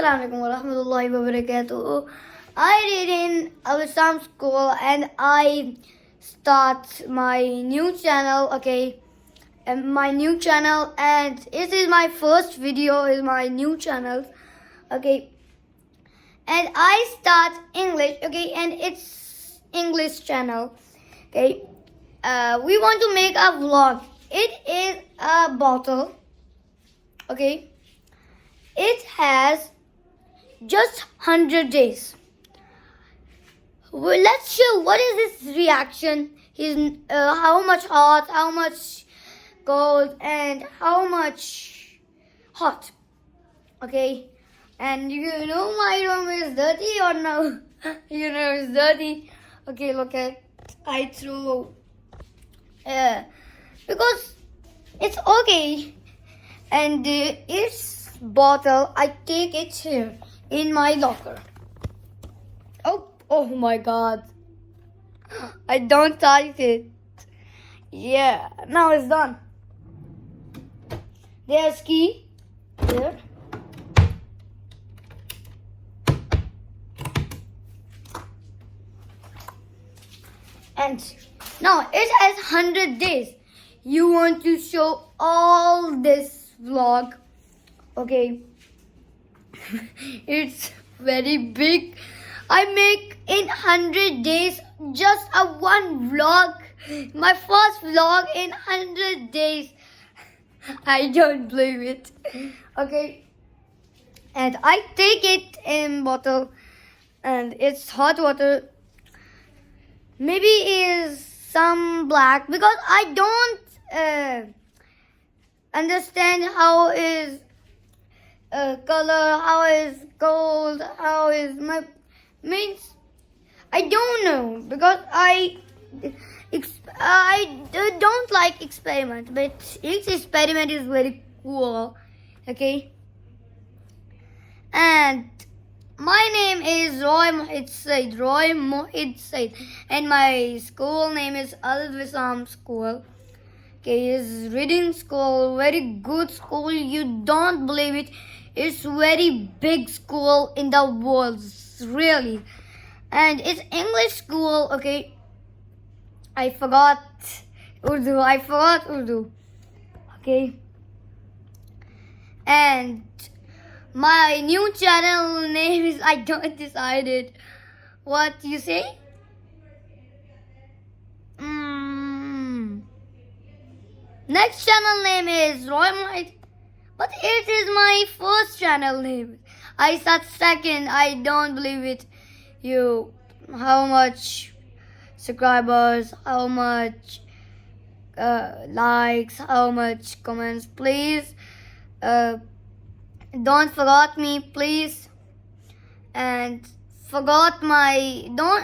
Assalamualaikum warahmatullahi wabarakatuh. I read in Al-Islam school and I start my new channel, okay? And my new channel, and this is my first video is my new channel, okay? And I start English, okay? And it's English channel, okay? We want to make a vlog. It is a bottle, okay? It has just 100 days. Well, let's show what is this reaction. How much hot, how much cold, and how much hot. Okay, and you know my room is dirty or no? You know it's dirty. Okay, look at I threw because it's okay, and its bottle I take it here in my locker. Oh my god. I don't touch it. Yeah, now it's done. There's key here. And now it has 100 days. You want to show all this vlog. Okay. It's very big. I make in 100 days just a one vlog. My first vlog in 100 days. I don't believe it. Okay. And I take it in bottle and it's hot water. Maybe is some black because I don't understand how is color, how is gold, how is my means. I don't know because I don't like experiment, but each experiment is very cool. Okay, and my name is Roy Mohid Said, and my school name is Al-Visam School. Okay, it's reading school, very good school. You don't believe it. It's very big school in the world, really. And it's English school, okay. I forgot Urdu. Okay. And my new channel name is I don't decided. What you say? Next channel name is Roy Mohid. But it is my first channel name. I start second. I don't believe it. You, how much subscribers, how much likes, how much comments. Please, don't forget me, please. And forgot my don't.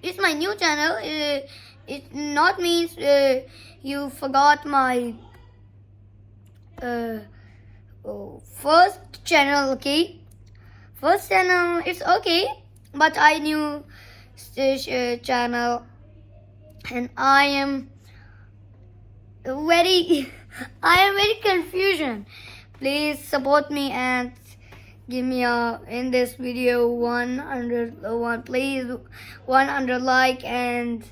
It's my new channel. It not means you forgot my first channel, okay? First channel, it's okay, but I knew channel, and I am very confusion. Please support me and give me in this video 101, please 100 like and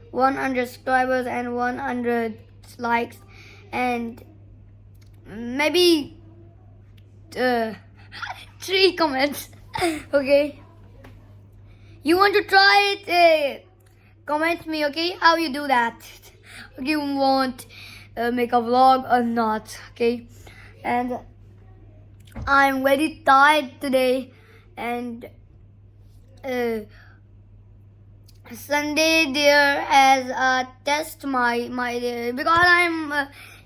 100 subscribers and 100 likes and maybe 3 comments. Okay, you want to try it, comment me, okay, how you do that. You want make a vlog or not, okay? And I'm very tired today, and Sunday there has a test because I'm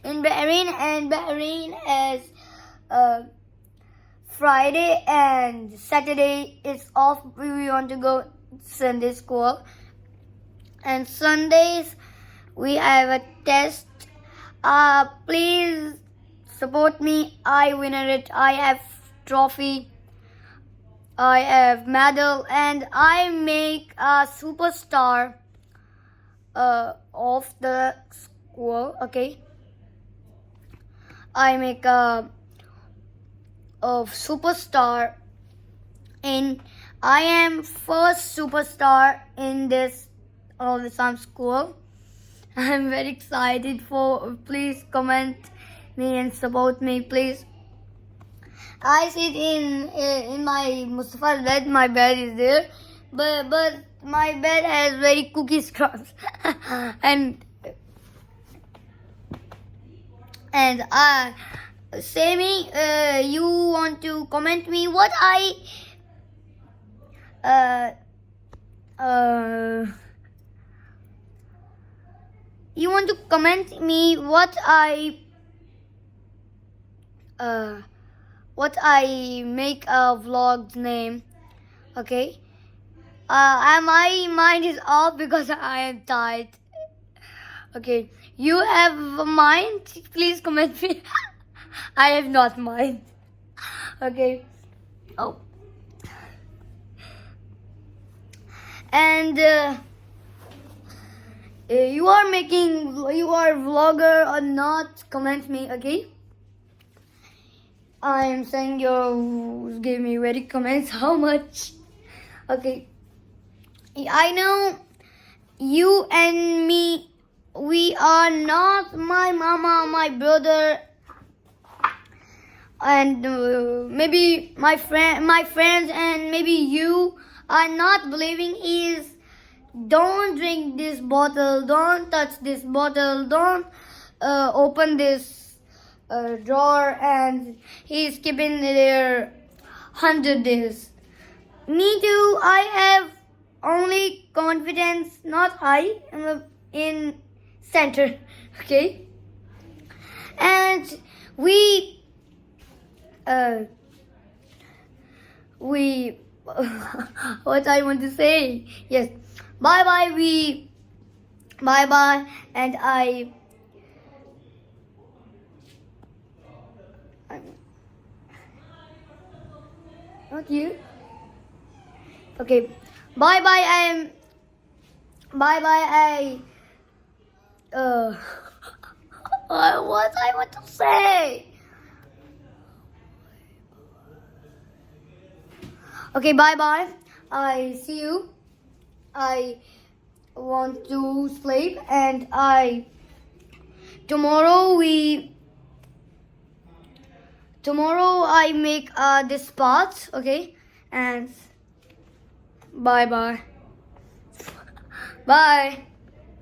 in Bahrain, and Bahrain has Friday and Saturday is off. We want to go Sunday school, and Sundays we have a test. Please support me. I win it. I have trophy. I have medal, and I make a superstar of the school. Okay, I make a superstar in I am first superstar in this Islam school. I'm very excited for. Please comment me and support me, please. I sit in my Mustafa's bed. My bed is there, but my bed has very cookie crumbs, and say me. You want to comment me what I you want to comment me what I make a vlog's name, okay? My mind is off because I am tired. Okay, you have a mind? Please comment me. I have not mind. Okay. Oh. And you are vlogger or not? Comment me, okay? I am saying you give me very comments how much. Okay, I know you and me, we are not my mama, my brother, and maybe my friends, and maybe you are not believing is. Don't drink this bottle. Don't touch this bottle. Don't open this drawer, and he's keeping there 100 days. Me too. I have only confidence, not high, in center. Okay, and we what I want to say? Yes. Bye bye. Bye bye, and not you. Okay. Bye bye. Bye bye. What I want to say? Okay. Bye bye. I see you. I want to sleep, and tomorrow I make this part, okay? And bye bye. Bye.